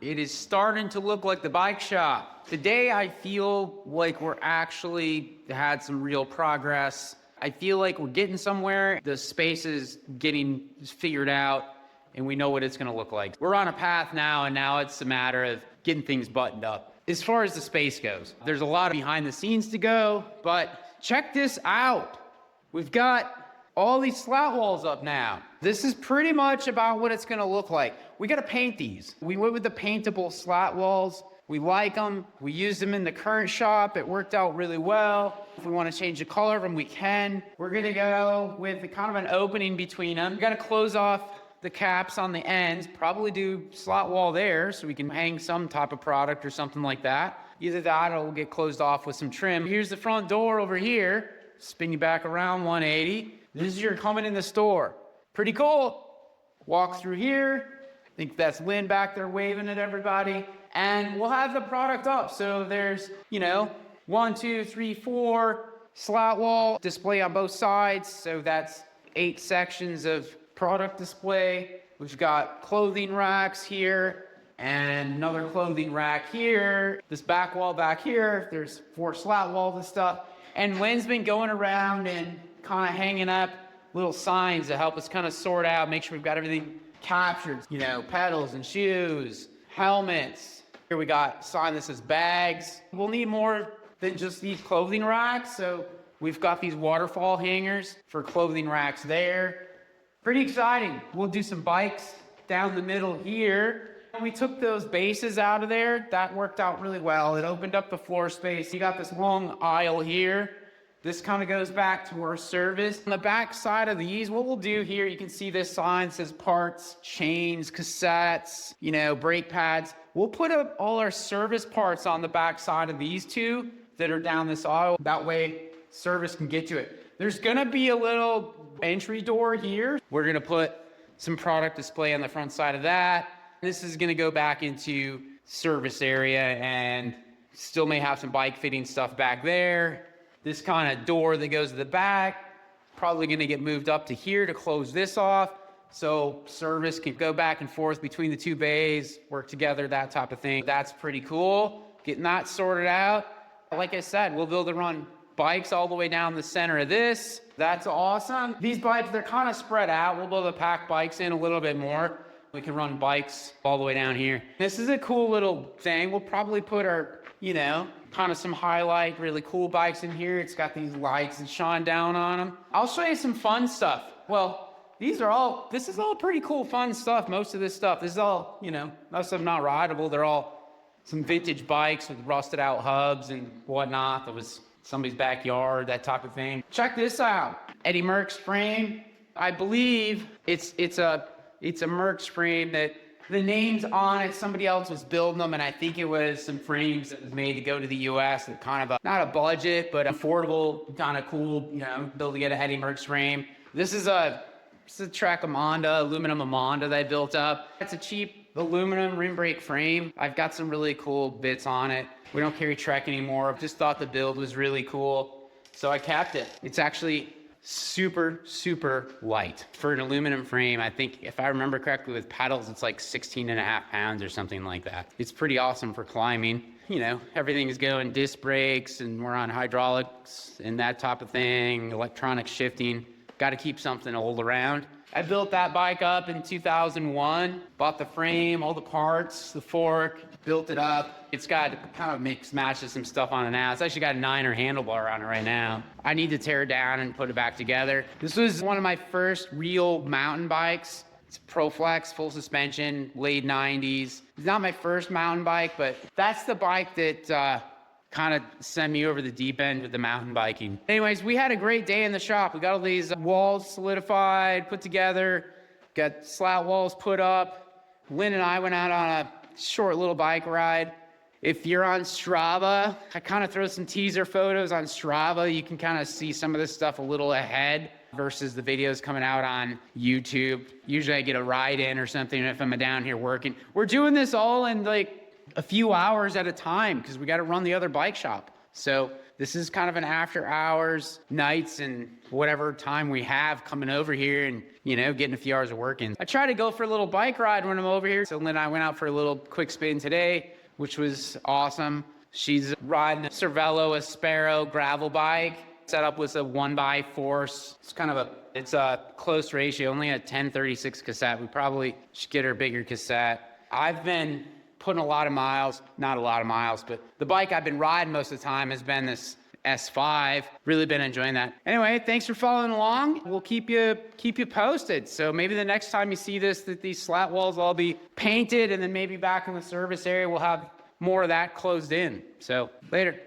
It is starting to look like the bike shop. Today I feel like we're actually had some real progress. I feel like we're getting somewhere. The space is getting figured out and we know what it's gonna look like. We're on a path now, and now it's a matter of getting things buttoned up. As far as the space goes, there's a lot of behind the scenes to go, but check this out. We've got all these slat walls up now. This is pretty much about what it's gonna look like. We gotta paint these. We went with the paintable slat walls. We like them. We used them in the current shop. It worked out really well. If we wanna change the color of them, we can. We're gonna go with kind of an opening between them. We gotta close off the caps on the ends, probably do slot wall there so we can hang some type of product or something like that. Either that or it'll get closed off with some trim. Here's the front door over here. Spin you back around 180. This is your coming in the store. Pretty cool. Walk through here. I think that's Lynn back there waving at everybody. And we'll have the product up. So there's, 1, 2, 3, 4 slat wall display on both sides. So that's 8 sections of product display. We've got clothing racks here and another clothing rack here. This back wall back here, there's 4 slat walls and stuff. And Lynn's been going around and kind of hanging up little signs to help us kind of sort out, make sure we've got everything captured. Pedals and shoes, helmets. Here we got a sign that says bags. We'll need more than just these clothing racks. So we've got these waterfall hangers for clothing racks there. Pretty exciting. We'll do some bikes down the middle here. We took those bases out of there. That worked out really well. It opened up the floor space. You got this long aisle here. This kind of goes back to our service. On the back side of these, what we'll do here, you can see this sign that says parts, chains, cassettes, brake pads. We'll put up all our service parts on the back side of these two that are down this aisle. That way service can get to it. There's gonna be a little entry door here. We're gonna put some product display on the front side of that. This is gonna go back into service area and still may have some bike fitting stuff back there. This kind of door that goes to the back, probably gonna get moved up to here to close this off. So service can go back and forth between the 2 bays, work together, that type of thing. That's pretty cool. Getting that sorted out. Like I said, we'll be able to run bikes all the way down the center of this. That's awesome. These bikes, they're kind of spread out. We'll be able to pack bikes in a little bit more. We can run bikes all the way down here. This is a cool little thing. We'll probably put our, kind of some highlight, really cool bikes in here. It's got these lights that shine down on them. I'll show you some fun stuff. Well, this is all pretty cool, fun stuff. Most of this stuff, this is all, most of them not rideable. They're all some vintage bikes with rusted out hubs and whatnot. That was somebody's backyard, that type of thing. Check this out. Eddie Merck's frame. I believe it's a Merck's frame that the name's on it. Somebody else was building them, and I think it was some frames that was made to go to the US that kind of not a budget, but affordable, kind of cool, build to get a Eddie Merck's frame. This is a Trek Emonda, aluminum Emonda that I built up. It's a cheap aluminum rim brake frame. I've got some really cool bits on it. We don't carry Trek anymore. Just thought the build was really cool, so I kept it. It's actually super, super light. For an aluminum frame, I think, if I remember correctly, with pedals, it's like 16.5 pounds or something like that. It's pretty awesome for climbing. Everything is going disc brakes, and we're on hydraulics and that type of thing, electronic shifting. Got to keep something old around. I built that bike up in 2001, bought the frame, all the parts, the fork, built it up. It's got kind of mix matches some stuff on it now. It's actually got a 9er handlebar on it right now. I need to tear it down and put it back together. This was one of my first real mountain bikes. It's ProFlex, full suspension, late 90s. It's not my first mountain bike, but that's the bike that kind of sent me over the deep end with the mountain biking. Anyways, we had a great day in the shop. We got all these walls solidified, put together, got slat walls put up. Lynn and I went out on a short little bike ride. If you're on Strava, I kind of throw some teaser photos on Strava. You can kind of see some of this stuff a little ahead versus the videos coming out on YouTube. Usually I get a ride in or something if I'm down here working. We're doing this all in like a few hours at a time because we got to run the other bike shop. So this is kind of an after hours, nights, and whatever time we have coming over here and, getting a few hours of work in. I try to go for a little bike ride when I'm over here. So Lynn and I went out for a little quick spin today, which was awesome. She's riding a Cervelo Aspero gravel bike, set up with a 1x4. It's a close ratio, only a 1036 cassette. We probably should get her a bigger cassette. I've been putting a lot of miles, not a lot of miles, but the bike I've been riding most of the time has been this S5. Really been enjoying that. Anyway, thanks for following along. We'll keep you posted. So maybe the next time you see this, that these slat walls will all be painted, and then maybe back in the service area we'll have more of that closed in. So later.